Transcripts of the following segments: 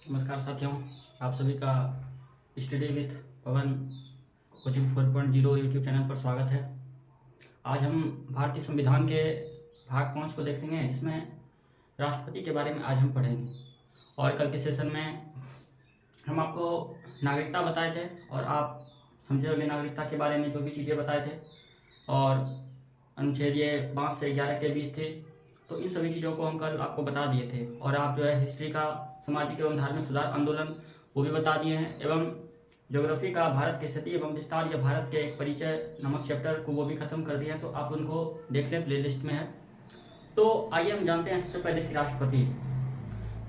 नमस्कार साथियों, आप सभी का study with Pawan coaching 4.0 YouTube channel पर स्वागत है। आज हम भारतीय संविधान के भाग 5 को देखेंगे। इसमें राष्ट्रपति के बारे में आज हम पढ़ेंगे। और कल के सेशन में हम आपको नागरिकता बताए थे और आप समझे होंगे नागरिकता के बारे में जो भी चीज़ें बताए थे, और अनुच्छेद ये 5 से 11 के बीच थे। तो इन सभी चीज़ों को हम कल आपको बता दिए थे। और आप जो है हिस्ट्री का सामाजिक एवं धार्मिक सुधार आंदोलन वो भी बता दिए हैं, एवं ज्योग्राफी का भारत की स्थिति एवं विस्तार या भारत के एक परिचय नामक चैप्टर को वो भी खत्म कर दिया है। तो आप उनको देख लें, प्ले लिस्ट में है। तो आइए हम जानते हैं सबसे पहले कि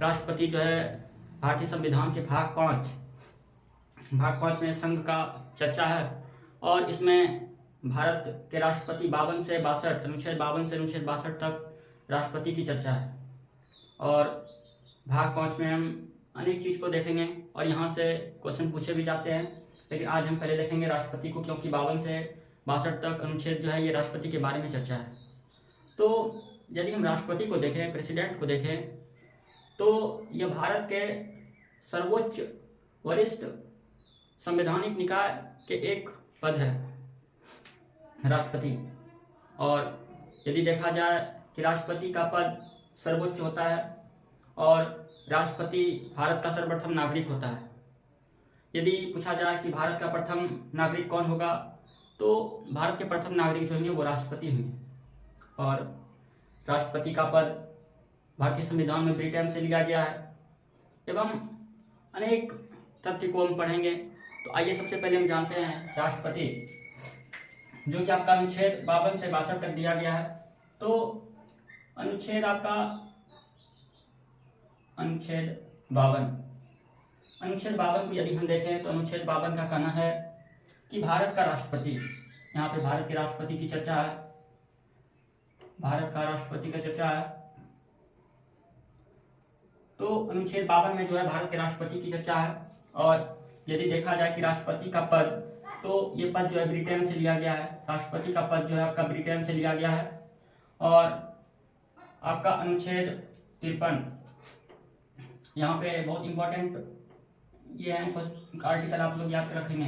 राष्ट्रपति जो है भारतीय संविधान के भाग 5 में संघ का चर्चा है। और इसमें भारत के राष्ट्रपति 52 से 62 अनुच्छेद 52 से अनुच्छेद 62 तक राष्ट्रपति की चर्चा है। और भाग 5 में हम अनेक चीज़ को देखेंगे और यहाँ से क्वेश्चन पूछे भी जाते हैं। लेकिन आज हम पहले देखेंगे राष्ट्रपति को, क्योंकि 52 से 62 तक अनुच्छेद जो है ये राष्ट्रपति के बारे में चर्चा है। तो यदि हम राष्ट्रपति को देखें, प्रेसिडेंट को देखें, तो यह भारत के सर्वोच्च वरिष्ठ संवैधानिक निकाय के एक पद है, राष्ट्रपति। और यदि देखा जाए कि राष्ट्रपति का पद सर्वोच्च होता है और राष्ट्रपति भारत का सर्वप्रथम नागरिक होता है। यदि पूछा जाए कि भारत का प्रथम नागरिक कौन होगा, तो भारत के प्रथम नागरिक जो होंगे वो राष्ट्रपति होंगे। और राष्ट्रपति का पद भारतीय संविधान में ब्रिटेन से लिया गया है। एवं अनेक तथ्य को हम पढ़ेंगे। तो आइए सबसे पहले हम जानते हैं राष्ट्रपति, जो कि आपका अनुच्छेद 52 से 62 तक दिया गया है। तो अनुच्छेद 52 को यदि हम देखें तो अनुच्छेद 52 का कहना है कि भारत का राष्ट्रपति, यहाँ पे भारत के राष्ट्रपति की चर्चा है, भारत का राष्ट्रपति का चर्चा है। तो अनुच्छेद 52 में जो है भारत के राष्ट्रपति की चर्चा है। और यदि देखा जाए कि राष्ट्रपति का पद, तो ये पद जो है ब्रिटेन से लिया गया है। राष्ट्रपति का पद जो है आपका ब्रिटेन से लिया गया है। और आपका अनुच्छेद 53, यहाँ पे बहुत इंपॉर्टेंट ये है आर्टिकल, आप लोग याद रखेंगे।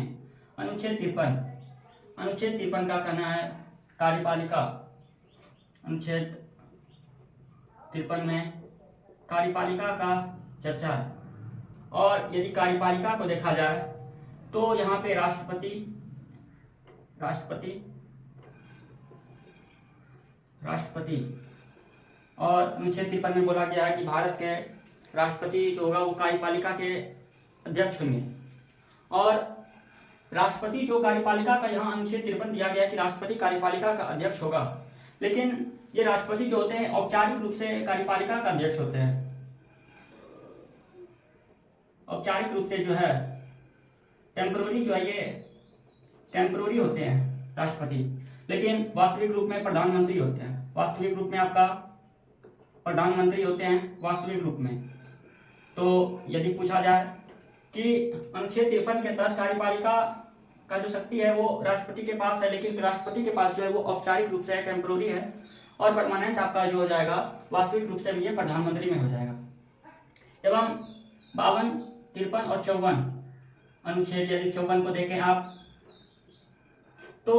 अनुच्छेद 53 का कहना है कार्यपालिका, अनुच्छेद 53 में कार्यपालिका का चर्चा है। और यदि कार्यपालिका को देखा जाए तो यहाँ पे राष्ट्रपति और अनुच्छेद 53 में बोला गया है कि भारत के राष्ट्रपति जो होगा वो कार्यपालिका के अध्यक्ष होंगे। और राष्ट्रपति जो कार्यपालिका का, यहाँ अनुच्छेद 53 दिया गया है कि राष्ट्रपति कार्यपालिका का अध्यक्ष होगा। लेकिन ये राष्ट्रपति जो होते हैं औपचारिक रूप से कार्यपालिका का अध्यक्ष होते हैं। औपचारिक रूप से जो है टेम्पररी जो है ये टेम्पररी होते हैं राष्ट्रपति, लेकिन वास्तविक रूप में प्रधानमंत्री होते हैं। वास्तविक रूप में आपका प्रधानमंत्री होते हैं वास्तविक रूप में। तो यदि पूछा जाए कि अनुच्छेद 53 के तहत कार्यपालिका का जो शक्ति है वो राष्ट्रपति के पास है, लेकिन राष्ट्रपति के पास जो है वो औपचारिक रूप से टेम्पररी है, और परमानेंट आपका जो हो जाएगा वास्तविक रूप से ये प्रधानमंत्री में हो जाएगा। एवं 52, 53 और 54 अनुच्छेद यदि 54 को देखें आप, तो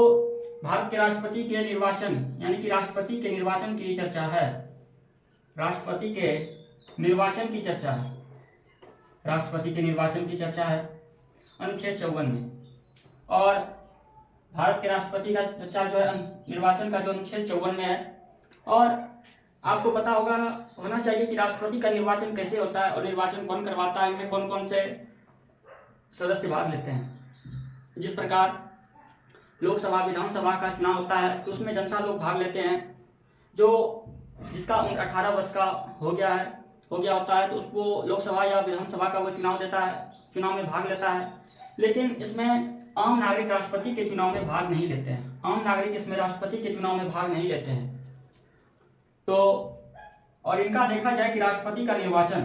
भारत के राष्ट्रपति के निर्वाचन, यानी कि राष्ट्रपति के निर्वाचन की चर्चा है। राष्ट्रपति के निर्वाचन की चर्चा है, राष्ट्रपति के निर्वाचन की चर्चा है अनुच्छेद 54 में। और भारत के राष्ट्रपति का चर्चा जो है निर्वाचन का जो अनुच्छेद 54 में है। और आपको पता होना चाहिए कि राष्ट्रपति का निर्वाचन कैसे होता है और निर्वाचन कौन करवाता है, इनमें कौन कौन से सदस्य भाग लेते हैं। जिस प्रकार लोकसभा विधानसभा का चुनाव होता है तो उसमें जनता लोग भाग लेते हैं। जिसका उम्र 18 वर्ष का हो गया होता है तो उसको लोकसभा या विधानसभा का वो चुनाव में भाग लेता है। लेकिन इसमें आम नागरिक राष्ट्रपति के चुनाव में भाग नहीं लेते हैं। आम नागरिक इसमें राष्ट्रपति के चुनाव में भाग नहीं लेते हैं। तो और इनका देखा जाए कि राष्ट्रपति का निर्वाचन,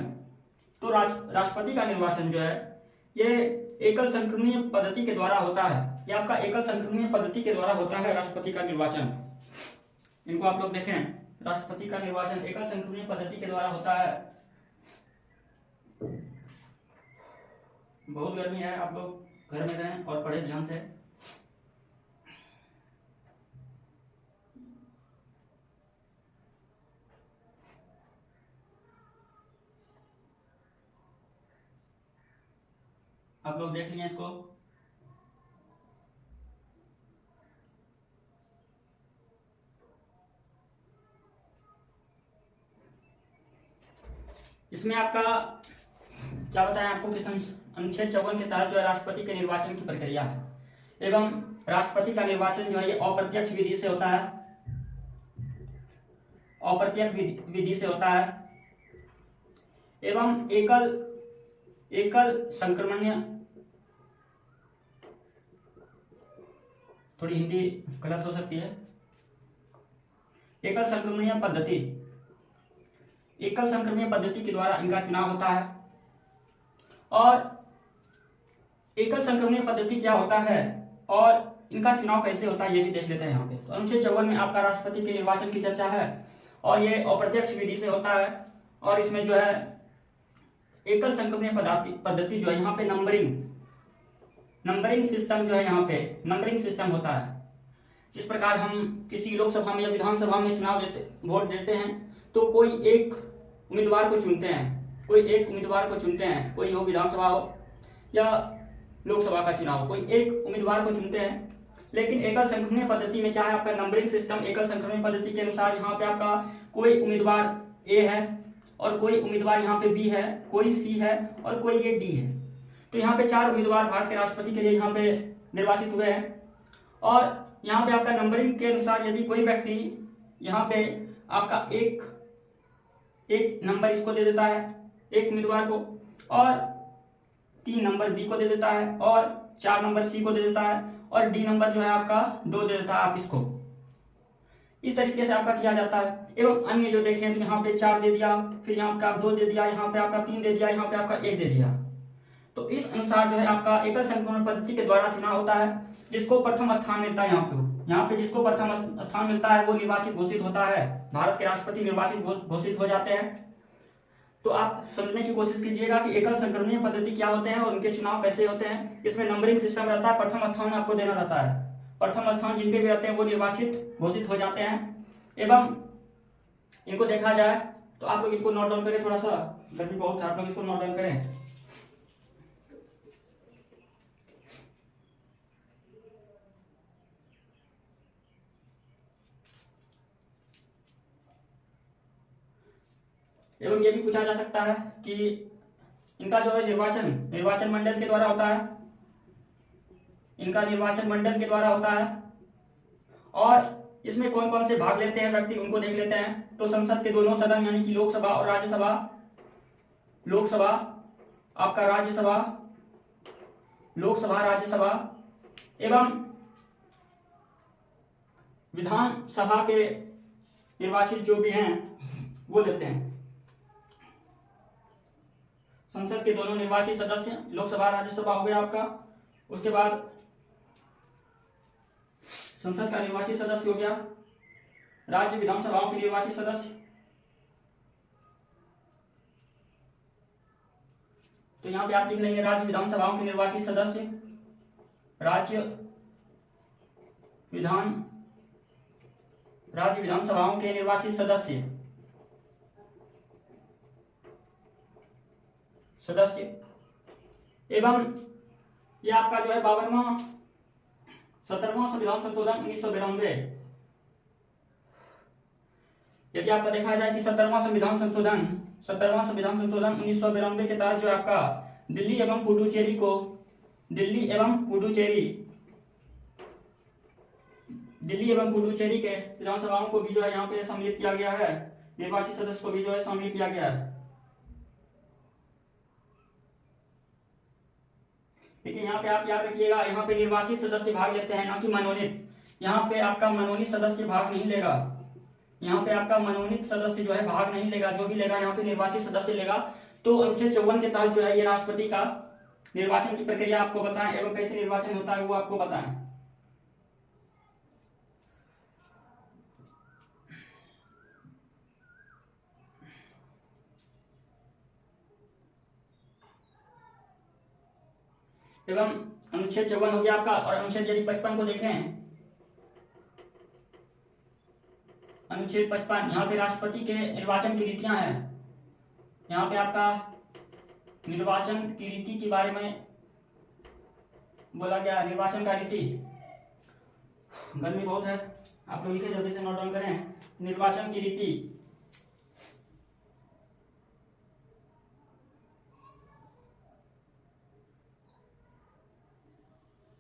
तो राष्ट्रपति का निर्वाचन जो है ये एकल संक्रमणीय पद्धति के द्वारा होता है। ये आपका एकल संक्रमणीय पद्धति के द्वारा होता है राष्ट्रपति का निर्वाचन। इनको आप लोग देखें, राष्ट्रपति का निर्वाचन एकल संक्रमणीय पद्धति के द्वारा होता है। बहुत गर्मी है, आप लोग घर में रहें और पढ़े ध्यान से। आप लोग देख लिए इसको। इसमें आपका क्या बताएं आपको कि अनुच्छेद 54 के तहत जो है राष्ट्रपति के निर्वाचन की प्रक्रिया है, एवं राष्ट्रपति का निर्वाचन जो है ये अप्रत्यक्ष विधि से होता है, अप्रत्यक्ष विधि से होता है, एवं एकल संक्रमणीय, थोड़ी हिंदी गलत हो सकती है, एकल संक्रमणीय पद्धति के द्वारा इनका चुनाव होता है। और एकल संक्रमणीय पद्धति क्या होता है और इनका चुनाव कैसे होता है ये भी देख लेते हैं यहाँ पे। तो अनुच्छेद 54 में आपका राष्ट्रपति के निर्वाचन की चर्चा है और ये अप्रत्यक्ष विधि से होता है। और इसमें जो है एकल संक्रमणीय पद्धति जो है यहाँ पे नंबरिंग सिस्टम जो है, यहाँ पे नंबरिंग सिस्टम होता है। जिस प्रकार हम किसी लोकसभा में या विधानसभा में वोट देते हैं तो कोई एक उम्मीदवार को चुनते हैं, कोई हो विधानसभा हो या लोकसभा का चुनाव हो, कोई एक उम्मीदवार को चुनते हैं। लेकिन एकल संक्रमणीय पद्धति में क्या है, आपका नंबरिंग सिस्टम एकल संक्रमणीय पद्धति के अनुसार यहाँ पे आपका कोई उम्मीदवार ए है और कोई उम्मीदवार यहाँ पे बी है, कोई सी है और कोई ये डी है। तो यहाँ पे 4 उम्मीदवार भारत के राष्ट्रपति के लिए यहाँ पे निर्वाचित हुए हैं। और यहाँ पे आपका नंबरिंग के अनुसार यदि कोई व्यक्ति यहाँ पे आपका एक नंबर इसको दे देता है, एक उम्मीदवार को, और 3 नंबर बी को दे देता है और 4 नंबर सी को दे देता है और डी नंबर जो है आपका 2 दे देता है आप इसको, इस तरीके से आपका किया जाता है। एवं अन्य जो देखें तो यहाँ पे 4 दे दिया, फिर यहाँ पे 2 दे दिया, यहाँ पे आपका 3 दे दिया, यहाँ पे आपका 1 दे दिया। तो इस अनुसार जो है आपका एकल संक्रमण पद्धति के द्वारा चुनाव होता है। जिसको प्रथम स्थान मिलता है यहाँ पे जिसको प्रथम स्थान मिलता है वो निर्वाचित घोषित होता है, भारत के राष्ट्रपति निर्वाचित घोषित हो जाते हैं। तो आप समझने की कोशिश कीजिएगा कि एकल संक्रमणीय पद्धति क्या होते हैं और उनके चुनाव कैसे होते हैं। इसमें नंबरिंग सिस्टम रहता है, प्रथम स्थान आपको देना रहता है, प्रथम स्थान जिनके भी रहते हैं वो निर्वाचित घोषित हो जाते हैं। एवं इनको देखा जाए तो आप लोग इनको नोट डाउन करें, थोड़ा सा गर्मी बहुत है, आप लोग इसको नोट डाउन करें। एवं ये भी पूछा जा सकता है कि इनका जो है निर्वाचन मंडल के द्वारा होता है, इनका निर्वाचन मंडल के द्वारा होता है। और इसमें कौन कौन से भाग लेते हैं व्यक्ति उनको देख लेते हैं। तो संसद के दोनों सदन यानी कि लोकसभा और राज्यसभा, आपका राज्यसभा एवं विधानसभा के निर्वाचित जो भी हैं वो लेते हैं। संसद के दोनों निर्वाचित सदस्य, लोकसभा राज्यसभा हो गया आपका, उसके बाद संसद का निर्वाचित सदस्य हो गया, राज्य विधानसभाओं के निर्वाचित सदस्य। तो यहां पे आप लिख लेंगे राज्य विधानसभाओं के निर्वाचित सदस्य, राज्य विधानसभाओं के निर्वाचित सदस्य एवं ये आपका जो है 17वां संविधान संशोधन 1992। यदि आपका देखा जाए कि 17वां संविधान संशोधन 1992 के तहत जो आपका दिल्ली एवं पुडुचेरी के विधानसभाओं को भी जो है यहाँ पे सम्मिलित किया गया है, निर्वाचित सदस्य को भी जो है शामिल किया गया है। लेकिन यहाँ पे आप याद रखिएगा, यहाँ पे निर्वाचित सदस्य भाग लेते हैं ना कि मनोनीत। यहाँ पे आपका मनोनीत सदस्य भाग नहीं लेगा, यहाँ पे आपका मनोनीत सदस्य जो है भाग नहीं लेगा, जो भी लेगा यहाँ पे निर्वाचित सदस्य लेगा। तो अनुच्छेद 54 के तहत जो है ये राष्ट्रपति का निर्वाचन की प्रक्रिया आपको बताएं एवं कैसे निर्वाचन होता है वो आपको बताएं। एवं अनुच्छेद 54 हो गया आपका। और अनुच्छेद यदि 55 को देखें, अनुच्छेद 55, यहाँ पे राष्ट्रपति के निर्वाचन की रीतियां हैं। यहाँ पे आपका निर्वाचन की रीति के बारे में बोला गया। निर्वाचन का रीति, गर्मी बहुत है, आप लोग लिखे जल्दी से नोट डाउन करें। निर्वाचन की रीति,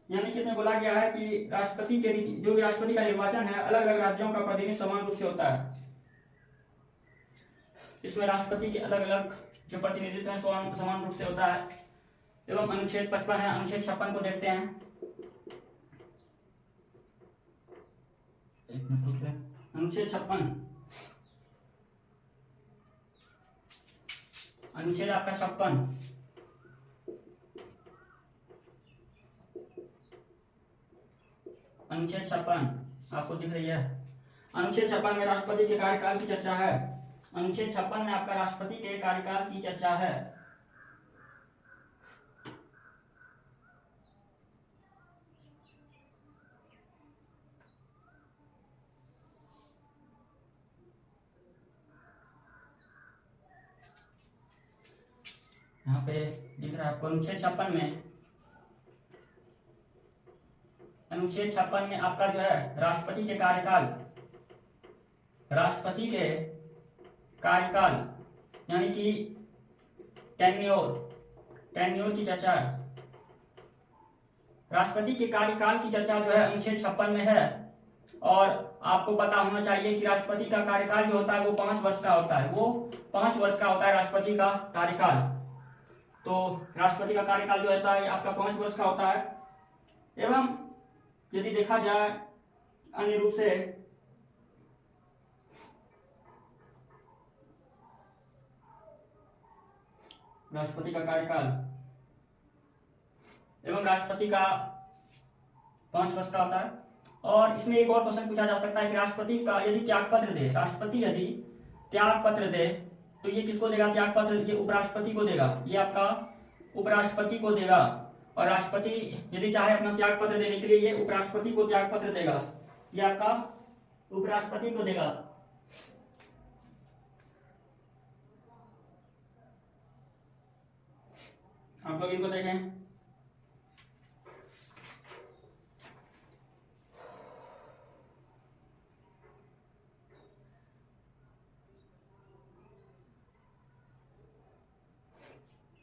यानी कि इसमें बोला गया है कि राष्ट्रपति के रीति, जो भी राष्ट्रपति का निर्वाचन है, अलग अलग राज्यों का प्रतिनिधि समान रूप से होता है। इसमें राष्ट्रपति के अलग अलग जो प्रतिनिधित्व है समान रूप से होता है। एवं अनुच्छेद 55 है। अनुच्छेद 56 को देखते हैं। अनुच्छेद 56, अनुच्छेद आपका 56, अनुच्छेद 56 आपको दिख रही है। अनुच्छेद 56 में राष्ट्रपति के कार्यकाल की चर्चा है। अनुच्छेद 56 में आपका राष्ट्रपति के कार्यकाल की चर्चा है। यहाँ पे दिख रहा है आपको अनुच्छेद 56 में। अनुच्छेद 56 में आपका जो है राष्ट्रपति के कार्यकाल, राष्ट्रपति के कार्यकाल यानी कि टेन्योर की चर्चा है। राष्ट्रपति के कार्यकाल की चर्चा जो है अनुच्छेद 56 में है। और आपको पता होना चाहिए कि राष्ट्रपति का कार्यकाल जो होता है वो 5 वर्ष का होता है। वो 5 वर्ष का होता है राष्ट्रपति का कार्यकाल। तो राष्ट्रपति का कार्यकाल जो होता है आपका 5 वर्ष का होता है। एवं यदि देखा जाए अन्य रूप से, राष्ट्रपति का कार्यकाल एवं राष्ट्रपति का 5 वर्ष का होता है। और इसमें एक और क्वेश्चन पूछा जा सकता है कि राष्ट्रपति का यदि त्याग पत्र दे, राष्ट्रपति यदि त्याग पत्र दे तो ये किसको देगा त्याग पत्र? ये उपराष्ट्रपति को देगा। ये आपका उपराष्ट्रपति को देगा। और राष्ट्रपति यदि चाहे अपना त्याग पत्र देने के लिए ये उपराष्ट्रपति को त्याग पत्र देगा। ये आपका उपराष्ट्रपति को देगा। आप लोग इनको देखें।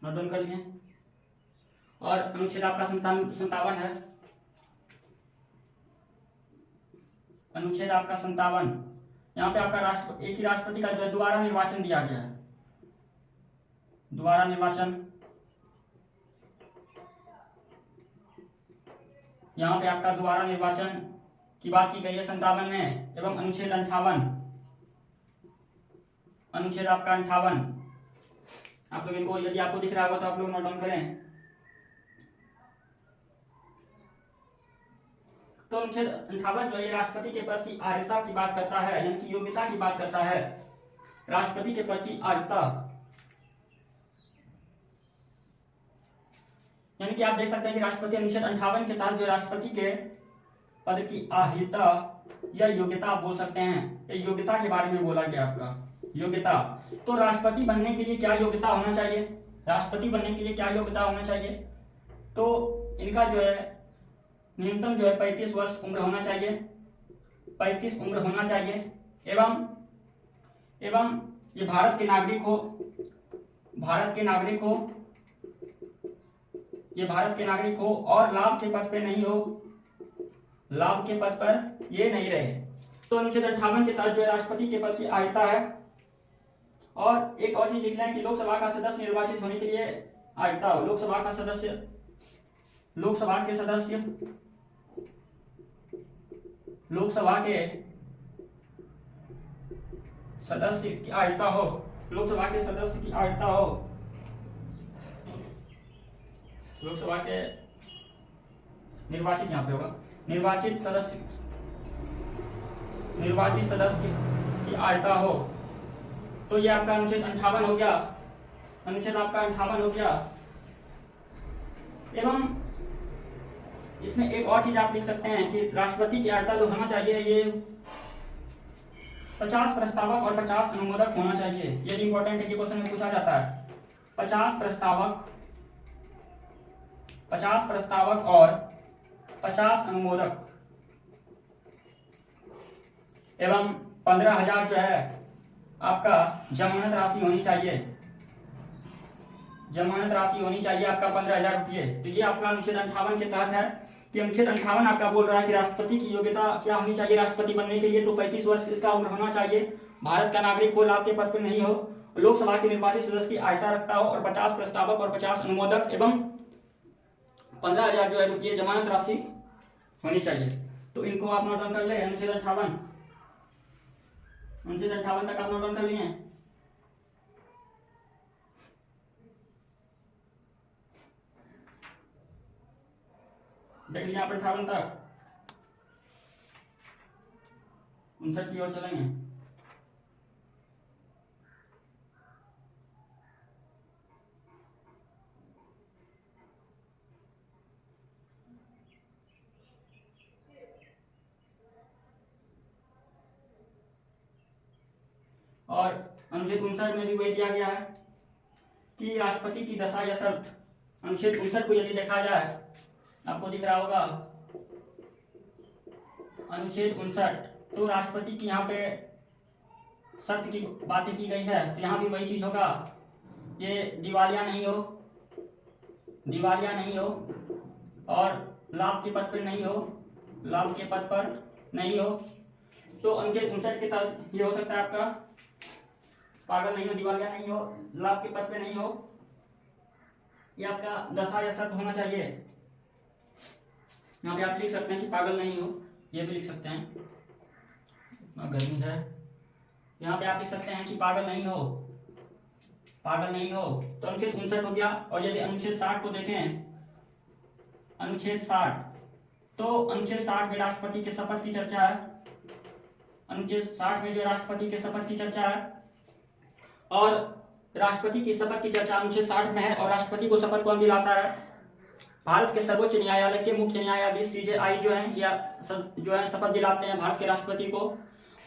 नोट डाउन कर लिए। और अनुच्छेद आपका 57 है। अनुच्छेद आपका 57, यहाँ पे आपका एक ही राष्ट्रपति का जो है दोबारा निर्वाचन दिया गया है। दोबारा निर्वाचन, यहाँ पे आपका दोबारा निर्वाचन की बात की गई है 57 में। एवं अनुच्छेद 58, अनुच्छेद आपका 58, आप लोग इनको यदि आपको दिख रहा होगा तो आप लोग नोट डाउन करें। तो अनुच्छेद 58 जो है राष्ट्रपति के प्रति आर्यता की बात करता है, यानी कि योग्यता की बात करता है। राष्ट्रपति के प्रति आर्यता, यानी कि आप देख सकते हैं कि राष्ट्रपति अनुच्छेद 58 के तहत जो राष्ट्रपति के पद की आर्यता या योग्यता आप बोल सकते हैं। ये योग्यता के बारे में बोला गया आपका योग्यता। तो राष्ट्रपति बनने के लिए क्या योग्यता होना चाहिए? राष्ट्रपति बनने के लिए क्या योग्यता होना चाहिए? तो इनका जो है न्यूनतम जो है 35 वर्ष उम्र होना चाहिए, 35 उम्र होना चाहिए। एवं ये भारत के नागरिक हो, भारत के नागरिक हो, ये भारत के नागरिक हो और लाभ के पद पे नहीं हो, लाभ के पद पर ये नहीं रहे। तो अनुच्छेद 58 के तहत जो है राष्ट्रपति के पद की आयता है। और एक और चीज लिख लें कि लोकसभा का सदस्य निर्वाचित होने के लिए आयता हो। लोकसभा का सदस्य, लोकसभा के सदस्य, लोकसभा के सदस्य की आयता हो, लोकसभा के सदस्य की आयता हो, लोकसभा के निर्वाचित, यहाँ पे होगा निर्वाचित सदस्य की आयता हो। तो ये आपका अनुच्छेद 58 हो गया, अनुच्छेद आपका 58 हो गया। एवं इसमें एक और चीज आप लिख सकते हैं कि राष्ट्रपति की अर्थता जो होना चाहिए ये 50 प्रस्तावक और 50 अनुमोदक होना चाहिए। ये भी इंपॉर्टेंट है कि क्वेश्चन में पूछा जाता है। 50 प्रस्तावक और 50 अनुमोदक एवं 15,000 जो है आपका जमानत राशि होनी चाहिए। जमानत राशि होनी चाहिए आपका 15,000 रुपये। तो ये आपका अनुच्छेद 58 के तहत है कि अनुच्छेद 58 आपका बोल रहा है कि राष्ट्रपति की योग्यता क्या होनी चाहिए राष्ट्रपति बनने के लिए, तो 35 वर्ष इसका उम्र होना चाहिए, भारत का नागरिक हो, लाभ के पद पर नहीं हो, लोकसभा के निर्वाचित सदस्य की आयता रखता हो और 50 प्रस्तावक और 50 अनुमोदक एवं 15,000 जो है रुपये जमानत राशि होनी चाहिए। तो इनको आप नोट डाउन कर ले। अनुच्छेद 58 तक आप नोट डाउन कर लिए। देख लिया आप 58 तक। 59 की ओर चलेंगे। और अनुच्छेद 59 में भी वही दिया गया है कि राष्ट्रपति की दशा या शर्त। अनुच्छेद 59 को यदि देखा जाए, आपको दिख रहा होगा अनुच्छेद 59, तो राष्ट्रपति की यहाँ पे शर्त की बातें की गई है। तो यहाँ भी वही चीज होगा, ये दिवालिया नहीं हो और लाभ के पद पर नहीं हो, तो अनुच्छेद 59 के तहत ये हो सकता है आपका पागल नहीं हो, दिवालिया नहीं हो, लाभ के पद पे नहीं हो, ये आपका दशा या शर्त होना चाहिए। यहाँ पे आप लिख सकते हैं कि पागल नहीं हो, ये भी लिख सकते हैं, इतना गर्मी है। यहाँ पे आप लिख सकते हैं कि पागल नहीं हो, तो अनुच्छेद 59 हो गया। और यदि अनुच्छेद 60 को देखें, अनुच्छेद 60, तो अनुच्छेद 60 में राष्ट्रपति के शपथ की चर्चा है। अनुच्छेद 60 में जो राष्ट्रपति के शपथ की चर्चा है, और राष्ट्रपति की शपथ की चर्चा अनुच्छेद 60 में है। और राष्ट्रपति को शपथ कौन दिलाता है? भारत के सर्वोच्च न्यायालय के मुख्य न्यायाधीश CJI जो है या जो है शपथ दिलाते हैं भारत के राष्ट्रपति को।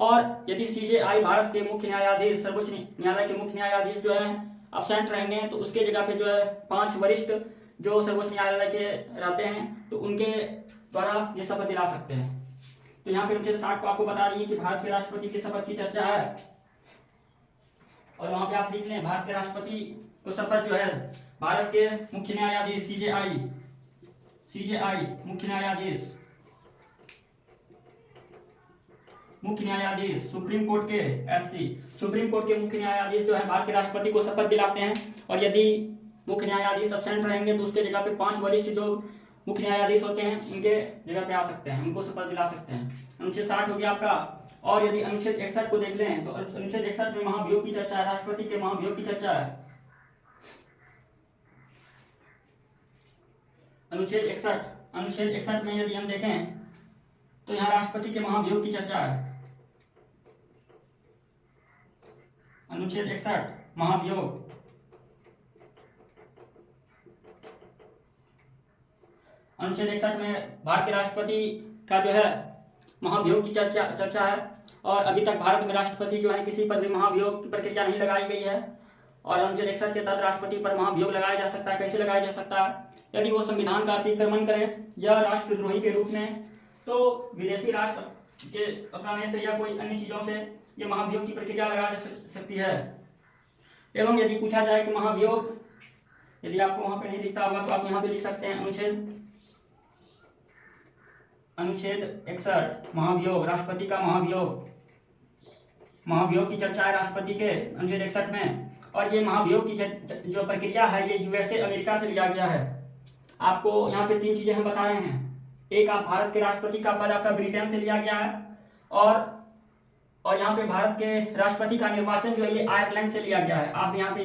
और यदि CJI भारत के मुख्य न्यायाधीश, सर्वोच्च न्यायालय के मुख्य न्यायाधीश जो है अब्सेंट रहेंगे, तो उसके जगह पे जो है 5 वरिष्ठ जो सर्वोच्च न्यायालय के रहते हैं, तो उनके द्वारा ये शपथ दिला सकते हैं। तो यहाँ पे अनुच्छेद 60 को आपको बता रही है कि भारत के राष्ट्रपति की शपथ की चर्चा है। और वहां पे आप लिख लें, भारत के राष्ट्रपति को शपथ जो है भारत के मुख्य न्यायाधीश CJI मुख्य न्यायाधीश सुप्रीम कोर्ट के सुप्रीम कोर्ट के मुख्य न्यायाधीश जो है भारत के राष्ट्रपति को शपथ दिलाते हैं। और यदि मुख्य न्यायाधीश अब्सेंट रहेंगे, तो उसके जगह पे 5 वरिष्ठ जो मुख्य न्यायाधीश होते हैं उनके जगह पे आ सकते हैं, उनको शपथ दिला सकते हैं। अनुच्छेद 60 हो गया आपका। और यदि अनुच्छेद 61 को देख लें, तो अनुच्छेद 61 में महाभियोग की चर्चा है, राष्ट्रपति के महाभियोग की चर्चा है। अनुच्छेद 61 में यदि हम देखें, तो यहाँ राष्ट्रपति के महाभियोग की चर्चा है। अनुच्छेद 61 महाभियोग। अनुच्छेद 61 में भारत के राष्ट्रपति का जो है महाभियोग की चर्चा है। और अभी तक भारत में राष्ट्रपति जो है किसी पर भी महाभियोग की प्रक्रिया नहीं लगाई गई है। और अनुच्छेद 61 के तहत राष्ट्रपति पर महाभियोग लगाया जा सकता है। कैसे लगाया जा सकता है? यदि वो संविधान का अतिक्रमण करे या राष्ट्रद्रोही के रूप में, तो विदेशी राष्ट्र के अपनाने से या कोई अन्य चीजों से ये महाभियोग की प्रक्रिया लगाई जा सकती है। एवं यदि पूछा जाए कि महाभियोग, यदि आपको वहां पे नहीं दिखता होगा तो आप यहाँ पे लिख सकते हैं अनुच्छेद 61 महाभियोग, राष्ट्रपति का महाभियोग की चर्चा है राष्ट्रपति के अनुच्छेद 61 में। और ये महाभियोग की जो प्रक्रिया है ये USA अमेरिका से लिया गया है। आपको यहाँ पे 3 चीजें हम बता रहे हैं। एक, आप भारत के राष्ट्रपति का पद आपका ब्रिटेन से लिया गया है। और यहाँ पे भारत के राष्ट्रपति का निर्वाचन जो है ये आयरलैंड से लिया गया है। आप यहाँ पे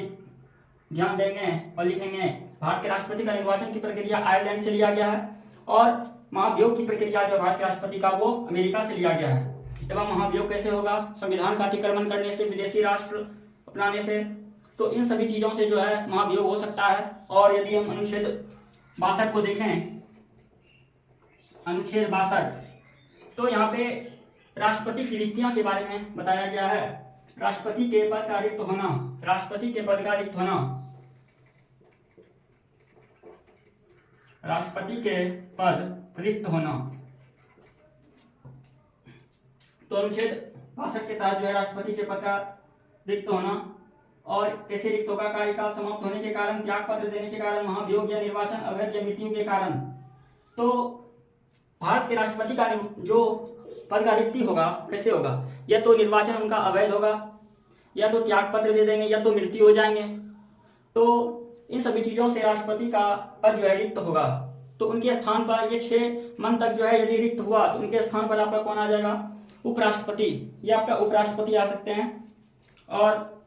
ध्यान देंगे और लिखेंगे, भारत के राष्ट्रपति का निर्वाचन की प्रक्रिया आयरलैंड से लिया गया है। और महाभियोग की प्रक्रिया जो भारत के राष्ट्रपति का वो अमेरिका से लिया गया है। एवं महाभियोग कैसे होगा? संविधान का अतिक्रमण करने से, विदेशी राष्ट्र अपनाने से। तो इन सभी चीजों से जो है महाभियोग हो सकता है। और यदि हम अनुच्छेद 62 को देखें, अनुच्छेद 62। तो यहाँ पे राष्ट्रपति की रिक्तियां के बारे में बताया गया है। राष्ट्रपति के पद का रिक्त होना, राष्ट्रपति के पद का रिक्त होना, राष्ट्रपति के पद रिक्त होना। तो अनुच्छेद 62 के तहत जो है राष्ट्रपति के पद का रिक्त होना, और कैसे रिक्त होगा? कार्यकाल समाप्त होने के कारण, त्याग पत्र देने के कारण, महाभियोग या निर्वाचन, अवैध या मृत्यु के कारण। तो भारत के राष्ट्रपति का जो पद का रिक्ति होगा कैसे होगा? या तो निर्वाचन उनका अवैध होगा, या तो त्याग पत्र दे देंगे, या तो मृत्यु हो जाएंगे। तो इन सभी चीजों से राष्ट्रपति का पद जो है रिक्त होगा। तो उनके स्थान पर ये 6 मंथ तक जो है यदि रिक्त हुआ तो उनके स्थान पर आपका कौन आ जाएगा? उपराष्ट्रपति। ये आपका उपराष्ट्रपति आ सकते हैं, और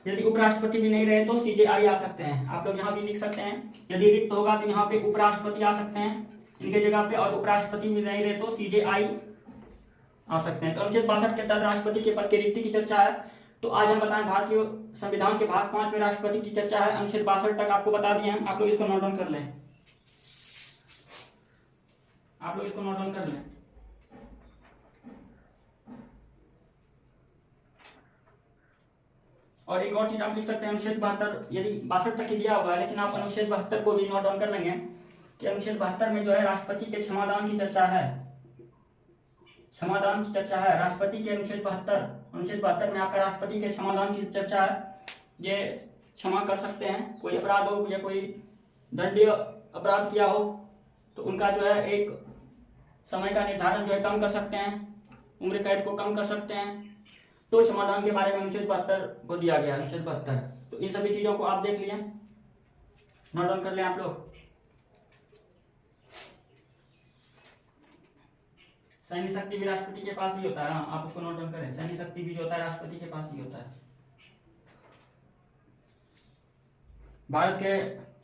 यदि उपराष्ट्रपति भी नहीं रहे तो सीजेआई आ सकते हैं। आप लोग यहाँ भी लिख सकते हैं, यदि रिक्त होगा तो यहाँ पे उपराष्ट्रपति आ सकते हैं इनके जगह पे, और उपराष्ट्रपति भी नहीं रहे तो सीजेआई आ सकते हैं। तो अनुच्छेद 62 के तहत राष्ट्रपति के पद की रिक्ति की चर्चा है। तो आज हम बताएं भारतीय संविधान के भाग 5 में राष्ट्रपति की चर्चा है। अनुच्छेद 62 तक आपको बता दिए हम, आप लोग इसको नोट डाउन कर लें, आप लोग इसको नोट डाउन कर लें। और एक और चीज आप लिख सकते हैं, अनुच्छेद 72, यदि 62 तक ही दिया हुआ है लेकिन आप अनुच्छेद 72 को भी नोट डाउन कर लेंगे कि अनुच्छेद 72 में जो है राष्ट्रपति के क्षमादान की चर्चा है। क्षमादान की चर्चा है राष्ट्रपति के अनुच्छेद 72 में आपका राष्ट्रपति के क्षमादान की चर्चा है। ये क्षमा कर सकते हैं, कोई अपराध हो या कोई दंडनीय अपराध किया हो तो उनका जो है एक समय का निर्धारण जो है कम कर सकते हैं, उम्र कैद को कम कर सकते हैं। तो क्षमादान के बारे में अनुच्छेद 72 को दिया गया, अनुच्छेद 72। तो इन सभी चीजों को आप देख लिए, नोट डाउन कर लें आप लोग। सैन्य शक्ति भी राष्ट्रपति के पास ही होता है, हाँ आप उसको नोट डाउन करें। सैन्य शक्ति भी जो होता है राष्ट्रपति के पास ही होता है। भारत के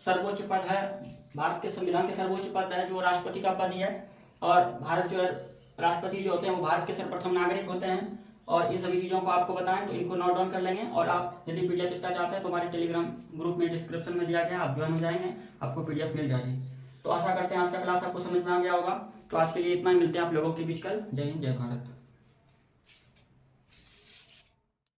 सर्वोच्च पद है, भारत के संविधान के सर्वोच्च पद है जो राष्ट्रपति का पद ही है। और भारत जो है राष्ट्रपति जो होते हैं वो भारत के सर्वप्रथम नागरिक होते हैं। और इन सभी चीजों को आपको बताएं तो इनको नोट डाउन कर लेंगे। और आप यदि पीडीएफ इसका चाहते हैं तो हमारे टेलीग्राम ग्रुप में डिस्क्रिप्शन में दिया गया है, आप ज्वाइन हो जाएंगे, आपको पीडीएफ मिल जाएगी। तो आशा करते हैं आज का क्लास आपको समझ में आ गया होगा। तो आज के लिए इतना ही, मिलते हैं आप लोगों के बीच कल। जय हिंद, जय भारत।